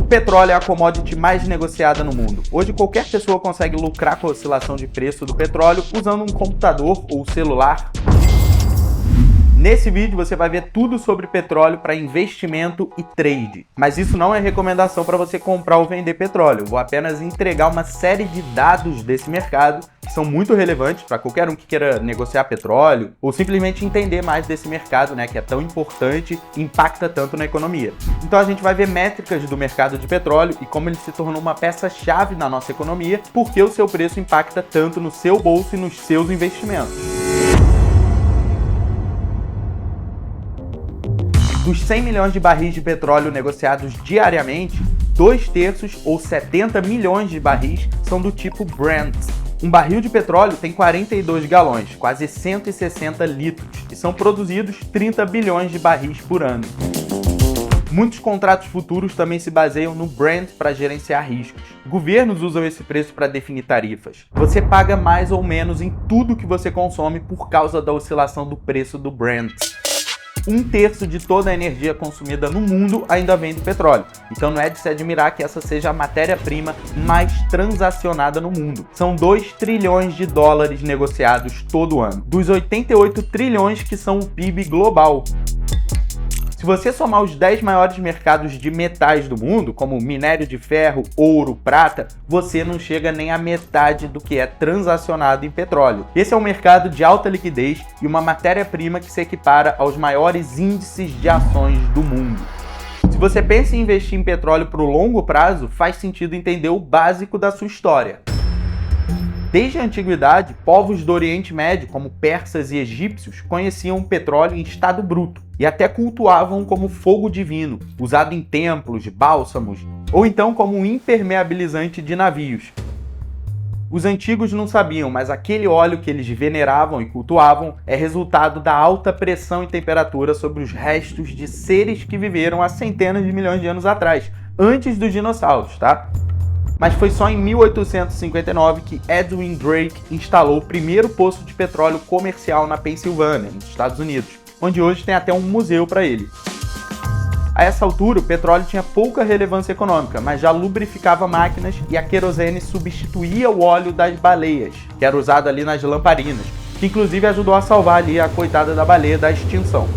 O petróleo é a commodity mais negociada no mundo. Hoje qualquer pessoa consegue lucrar com a oscilação de preço do petróleo usando um computador ou celular. Nesse vídeo você vai ver tudo sobre petróleo para investimento e trade. Mas isso não é recomendação para você comprar ou vender petróleo. Eu vou apenas entregar uma série de dados desse mercado que são muito relevantes para qualquer um que queira negociar petróleo ou simplesmente entender mais desse mercado, né, que é tão importante e impacta tanto na economia. Então a gente vai ver métricas do mercado de petróleo e como ele se tornou uma peça-chave na nossa economia, porque o seu preço impacta tanto no seu bolso e nos seus investimentos. Dos 100 milhões de barris de petróleo negociados diariamente, 2/3 ou 70 milhões de barris são do tipo Brent. Um barril de petróleo tem 42 galões, quase 160 litros, e são produzidos 30 bilhões de barris por ano. Muitos contratos futuros também se baseiam no Brent para gerenciar riscos. Governos usam esse preço para definir tarifas. Você paga mais ou menos em tudo que você consome por causa da oscilação do preço do Brent. 1/3 de toda a energia consumida no mundo ainda vem do petróleo. Então não é de se admirar que essa seja a matéria-prima mais transacionada no mundo. São 2 trilhões de dólares negociados todo ano, dos 88 trilhões que são o PIB global. Se você somar os 10 maiores mercados de metais do mundo, como minério de ferro, ouro, prata, você não chega nem à metade do que é transacionado em petróleo. Esse é um mercado de alta liquidez e uma matéria-prima que se equipara aos maiores índices de ações do mundo. Se você pensa em investir em petróleo para o longo prazo, faz sentido entender o básico da sua história. Desde a antiguidade, povos do Oriente Médio, como persas e egípcios, conheciam o petróleo em estado bruto e até cultuavam como fogo divino, usado em templos, bálsamos, ou então como um impermeabilizante de navios. Os antigos não sabiam, mas aquele óleo que eles veneravam e cultuavam é resultado da alta pressão e temperatura sobre os restos de seres que viveram há centenas de milhões de anos atrás, antes dos dinossauros, tá? Mas foi só em 1859 que Edwin Drake instalou o primeiro poço de petróleo comercial na Pensilvânia, nos Estados Unidos, onde hoje tem até um museu para ele. A essa altura, o petróleo tinha pouca relevância econômica, mas já lubrificava máquinas e a querosene substituía o óleo das baleias, que era usado ali nas lamparinas, que inclusive ajudou a salvar ali a coitada da baleia da extinção.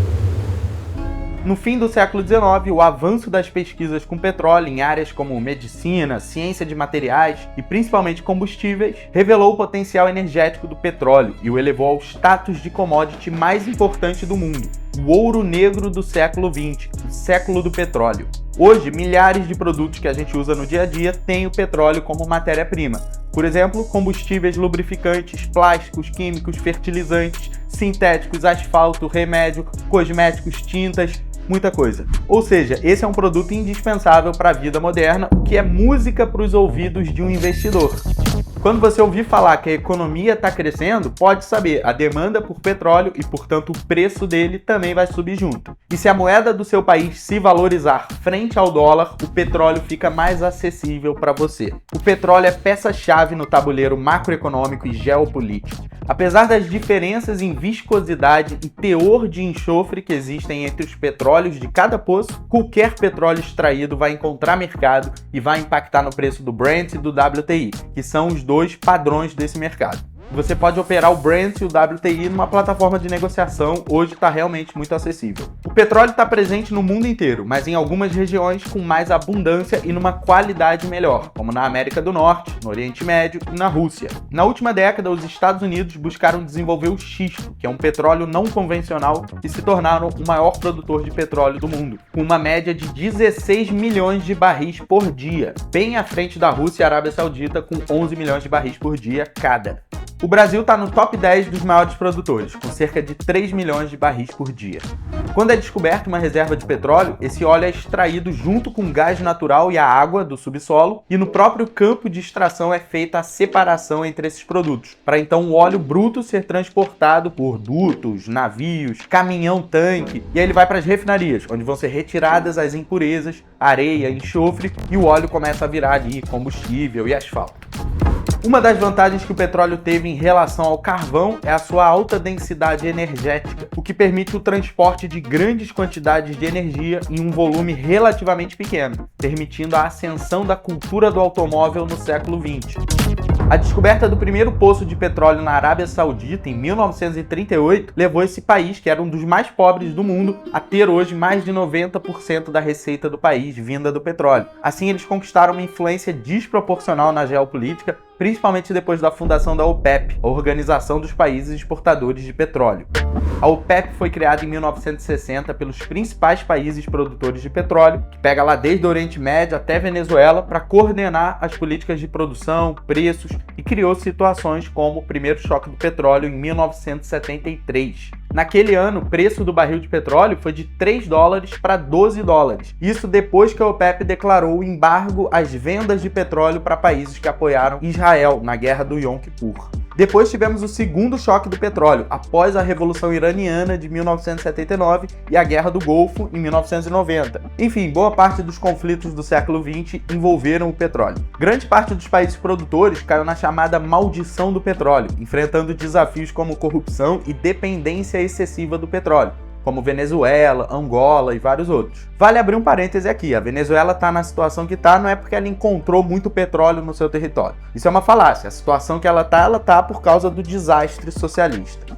No fim do século XIX, o avanço das pesquisas com petróleo em áreas como medicina, ciência de materiais e principalmente combustíveis revelou o potencial energético do petróleo e o elevou ao status de commodity mais importante do mundo, o ouro negro do século XX, o século do petróleo. Hoje, milhares de produtos que a gente usa no dia a dia têm o petróleo como matéria-prima. Por exemplo, combustíveis, lubrificantes, plásticos, químicos, fertilizantes, sintéticos, asfalto, remédio, cosméticos, tintas, muita coisa. Ou seja, esse é um produto indispensável para a vida moderna, o que é música para os ouvidos de um investidor. Quando você ouvir falar que a economia está crescendo, pode saber, a demanda por petróleo e, portanto, o preço dele também vai subir junto. E se a moeda do seu país se valorizar frente ao dólar, o petróleo fica mais acessível para você. O petróleo é peça-chave no tabuleiro macroeconômico e geopolítico. Apesar das diferenças em viscosidade e teor de enxofre que existem entre os petróleos de cada poço, qualquer petróleo extraído vai encontrar mercado e vai impactar no preço do Brent e do WTI, que são os dois padrões desse mercado. Você pode operar o Brent e o WTI numa plataforma de negociação, hoje está realmente muito acessível. O petróleo está presente no mundo inteiro, mas em algumas regiões com mais abundância e numa qualidade melhor, como na América do Norte, no Oriente Médio e na Rússia. Na última década, os Estados Unidos buscaram desenvolver o xisto, que é um petróleo não convencional, e se tornaram o maior produtor de petróleo do mundo, com uma média de 16 milhões de barris por dia, bem à frente da Rússia e Arábia Saudita, com 11 milhões de barris por dia cada. O Brasil está no top 10 dos maiores produtores, com cerca de 3 milhões de barris por dia. Quando é descoberta uma reserva de petróleo, esse óleo é extraído junto com o gás natural e a água do subsolo, e no próprio campo de extração é feita a separação entre esses produtos, para então o óleo bruto ser transportado por dutos, navios, caminhão-tanque, e aí ele vai para as refinarias, onde vão ser retiradas as impurezas, areia, enxofre, e o óleo começa a virar ali combustível e asfalto. Uma das vantagens que o petróleo teve em relação ao carvão é a sua alta densidade energética, o que permite o transporte de grandes quantidades de energia em um volume relativamente pequeno, permitindo a ascensão da cultura do automóvel no século XX. A descoberta do primeiro poço de petróleo na Arábia Saudita, em 1938, levou esse país, que era um dos mais pobres do mundo, a ter hoje mais de 90% da receita do país vinda do petróleo. Assim, eles conquistaram uma influência desproporcional na geopolítica, principalmente depois da fundação da OPEP, a Organização dos Países Exportadores de Petróleo. A OPEP foi criada em 1960 pelos principais países produtores de petróleo, que pega lá desde o Oriente Médio até Venezuela, para coordenar as políticas de produção, preços, e criou situações como o primeiro choque do petróleo em 1973. Naquele ano, o preço do barril de petróleo foi de 3 dólares para 12 dólares. Isso depois que a OPEP declarou o embargo às vendas de petróleo para países que apoiaram Israel na guerra do Yom Kippur. Depois tivemos o segundo choque do petróleo, após a Revolução Iraniana de 1979 e a Guerra do Golfo em 1990. Enfim, boa parte dos conflitos do século XX envolveram o petróleo. Grande parte dos países produtores caiu na chamada maldição do petróleo, enfrentando desafios como corrupção e dependência excessiva do petróleo, como Venezuela, Angola e vários outros. Vale abrir um parêntese aqui, a Venezuela está na situação que está não é porque ela encontrou muito petróleo no seu território. Isso é uma falácia, a situação que ela tá por causa do desastre socialista.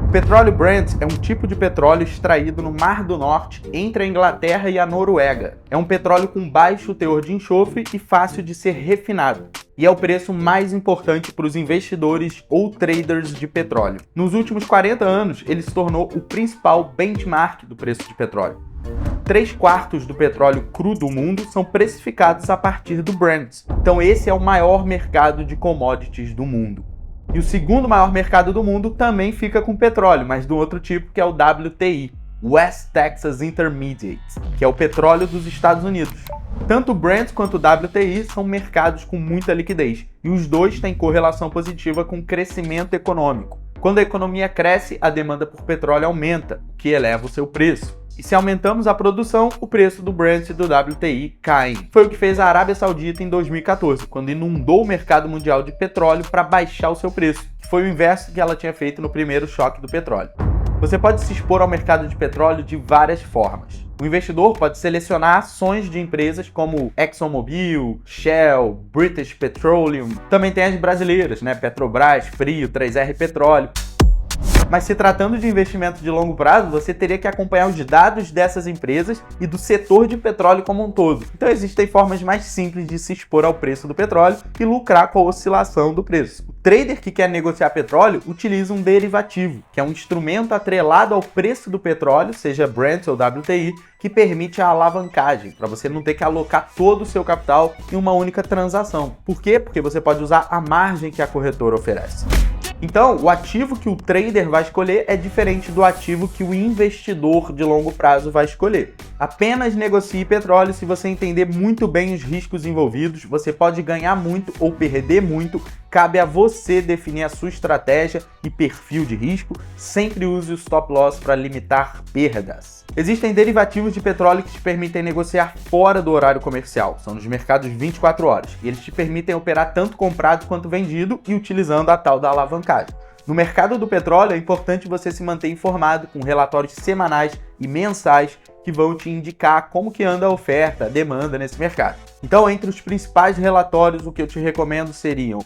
O petróleo Brent é um tipo de petróleo extraído no Mar do Norte, entre a Inglaterra e a Noruega. É um petróleo com baixo teor de enxofre e fácil de ser refinado. E é o preço mais importante para os investidores ou traders de petróleo. Nos últimos 40 anos, ele se tornou o principal benchmark do preço de petróleo. 3/4 do petróleo cru do mundo são precificados a partir do Brent. Então esse é o maior mercado de commodities do mundo. E o segundo maior mercado do mundo também fica com petróleo, mas do outro tipo, que é o WTI, West Texas Intermediate, que é o petróleo dos Estados Unidos. Tanto o Brent quanto o WTI são mercados com muita liquidez, e os dois têm correlação positiva com o crescimento econômico. Quando a economia cresce, a demanda por petróleo aumenta, o que eleva o seu preço. E se aumentamos a produção, o preço do Brent e do WTI cai. Foi o que fez a Arábia Saudita em 2014, quando inundou o mercado mundial de petróleo para baixar o seu preço, que foi o inverso que ela tinha feito no primeiro choque do petróleo. Você pode se expor ao mercado de petróleo de várias formas. O investidor pode selecionar ações de empresas como ExxonMobil, Shell, British Petroleum. Também tem as brasileiras, Petrobras, Prio, 3R Petróleo. Mas se tratando de investimento de longo prazo, você teria que acompanhar os dados dessas empresas e do setor de petróleo como um todo. Então existem formas mais simples de se expor ao preço do petróleo e lucrar com a oscilação do preço. O trader que quer negociar petróleo utiliza um derivativo, que é um instrumento atrelado ao preço do petróleo, seja Brent ou WTI, que permite a alavancagem, para você não ter que alocar todo o seu capital em uma única transação. Por quê? Porque você pode usar a margem que a corretora oferece. Então, o ativo que o trader vai escolher é diferente do ativo que o investidor de longo prazo vai escolher. Apenas negocie petróleo se você entender muito bem os riscos envolvidos. Você pode ganhar muito ou perder muito. Cabe a você definir a sua estratégia e perfil de risco. Sempre use o stop loss para limitar perdas. Existem derivativos de petróleo que te permitem negociar fora do horário comercial. São nos mercados 24 horas. E eles te permitem operar tanto comprado quanto vendido e utilizando a tal da alavancagem. No mercado do petróleo é importante você se manter informado com relatórios semanais e mensais que vão te indicar como que anda a oferta, a demanda nesse mercado. Então, entre os principais relatórios, o que eu te recomendo seriam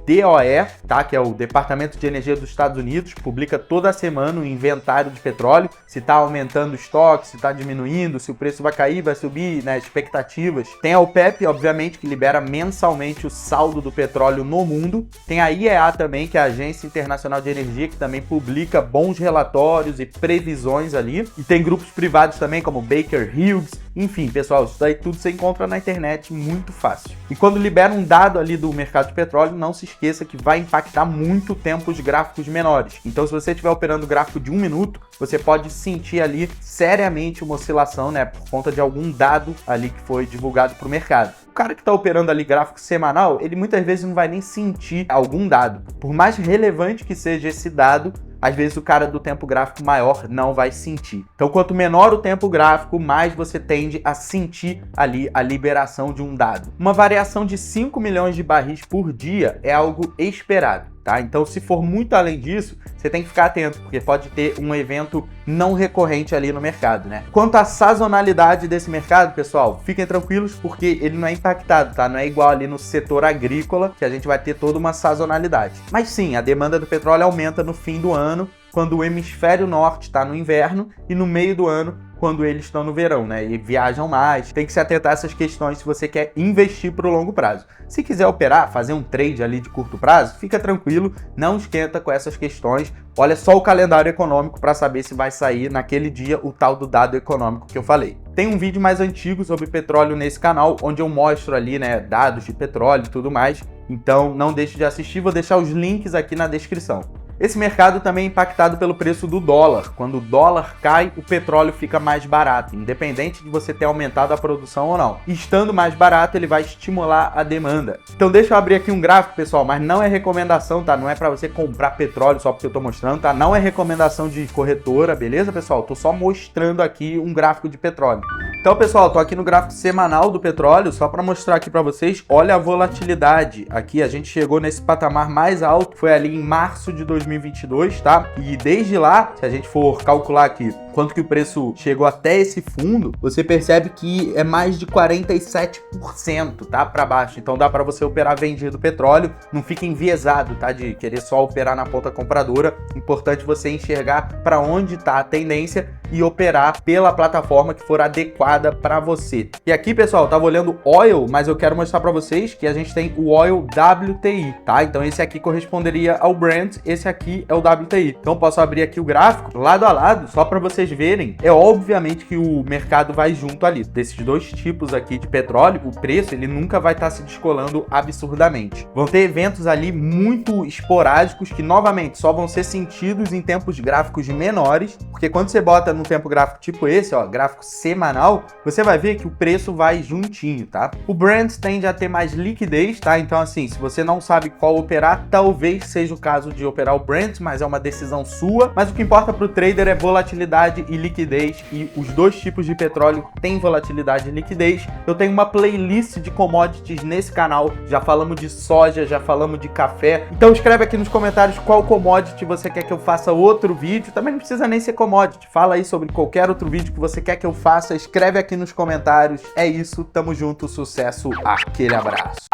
DOE, que é o Departamento de Energia dos Estados Unidos, publica toda semana o inventário de petróleo, se está aumentando o estoque, se está diminuindo, se o preço vai cair, vai subir, expectativas. Tem a OPEP, obviamente, que libera mensalmente o saldo do petróleo no mundo. Tem a IEA também, que é a Agência Internacional de Energia, que também publica bons relatórios e previsões ali. E tem grupos privados também, como Baker Hughes. Enfim, pessoal, isso daí tudo você encontra na internet muito fácil. E quando libera um dado ali do mercado de petróleo, não se esqueça que vai impactar muito o tempo os gráficos menores. Então, se você estiver operando gráfico de 1 minuto, você pode sentir ali seriamente uma oscilação, por conta de algum dado ali que foi divulgado para o mercado. O cara que está operando ali gráfico semanal, ele muitas vezes não vai nem sentir algum dado. Por mais relevante que seja esse dado, às vezes o cara do tempo gráfico maior não vai sentir. Então, quanto menor o tempo gráfico, mais você tende a sentir ali a liberação de um dado. Uma variação de 5 milhões de barris por dia é algo esperado. Tá? Então, se for muito além disso, você tem que ficar atento, porque pode ter um evento não recorrente ali no mercado, né? Quanto à sazonalidade desse mercado, pessoal, fiquem tranquilos, porque ele não é impactado, tá? Não é igual ali no setor agrícola, que a gente vai ter toda uma sazonalidade. Mas sim, a demanda do petróleo aumenta no fim do ano, quando o hemisfério norte está no inverno, e no meio do ano, quando eles estão no verão, né? E viajam mais. Tem que se atentar a essas questões se você quer investir para o longo prazo. Se quiser operar, fazer um trade ali de curto prazo, fica tranquilo, não esquenta com essas questões. Olha só o calendário econômico para saber se vai sair naquele dia o tal do dado econômico que eu falei. Tem um vídeo mais antigo sobre petróleo nesse canal, onde eu mostro ali, né, dados de petróleo e tudo mais. Então não deixe de assistir, vou deixar os links aqui na descrição. Esse mercado também é impactado pelo preço do dólar. Quando o dólar cai, o petróleo fica mais barato, independente de você ter aumentado a produção ou não. E estando mais barato, ele vai estimular a demanda. Então deixa eu abrir aqui um gráfico, pessoal, mas não é recomendação, tá? Não é para você comprar petróleo só porque eu tô mostrando, tá? Não é recomendação de corretora, beleza, pessoal? Tô só mostrando aqui um gráfico de petróleo. Então, pessoal, tô aqui no gráfico semanal do petróleo, só para mostrar aqui para vocês, olha a volatilidade. Aqui a gente chegou nesse patamar mais alto, foi ali em março de 2022, tá? E desde lá, se a gente for calcular aqui quanto que o preço chegou até esse fundo, você percebe que é mais de 47%, tá? Para baixo. Então dá para você operar vendido petróleo, não fica enviesado, tá? De querer só operar na ponta compradora. Importante você enxergar para onde tá a tendência e operar pela plataforma que for adequada para você. E aqui, pessoal, eu tava olhando oil, mas eu quero mostrar para vocês que a gente tem o oil WTI, tá? Então esse aqui corresponderia ao Brent, esse aqui é o WTI. Então posso abrir aqui o gráfico lado a lado, só para vocês verem. É obviamente que o mercado vai junto ali. Desses dois tipos aqui de petróleo, o preço ele nunca vai estar se descolando absurdamente. Vão ter eventos ali muito esporádicos que novamente só vão ser sentidos em tempos gráficos menores, porque quando você bota num tempo gráfico tipo esse, ó, gráfico semanal, você vai ver que o preço vai juntinho, tá? O Brent tende a ter mais liquidez, tá? Então assim, se você não sabe qual operar, talvez seja o caso de operar o Brent, mas é uma decisão sua. Mas o que importa para o trader é volatilidade e liquidez, e os dois tipos de petróleo têm volatilidade e liquidez. Eu tenho uma playlist de commodities nesse canal, já falamos de soja, já falamos de café. Então escreve aqui nos comentários qual commodity você quer que eu faça outro vídeo. Também não precisa nem ser commodity, fala aí sobre qualquer outro vídeo que você quer que eu faça, escreve aqui nos comentários. É isso, tamo junto, sucesso, aquele abraço.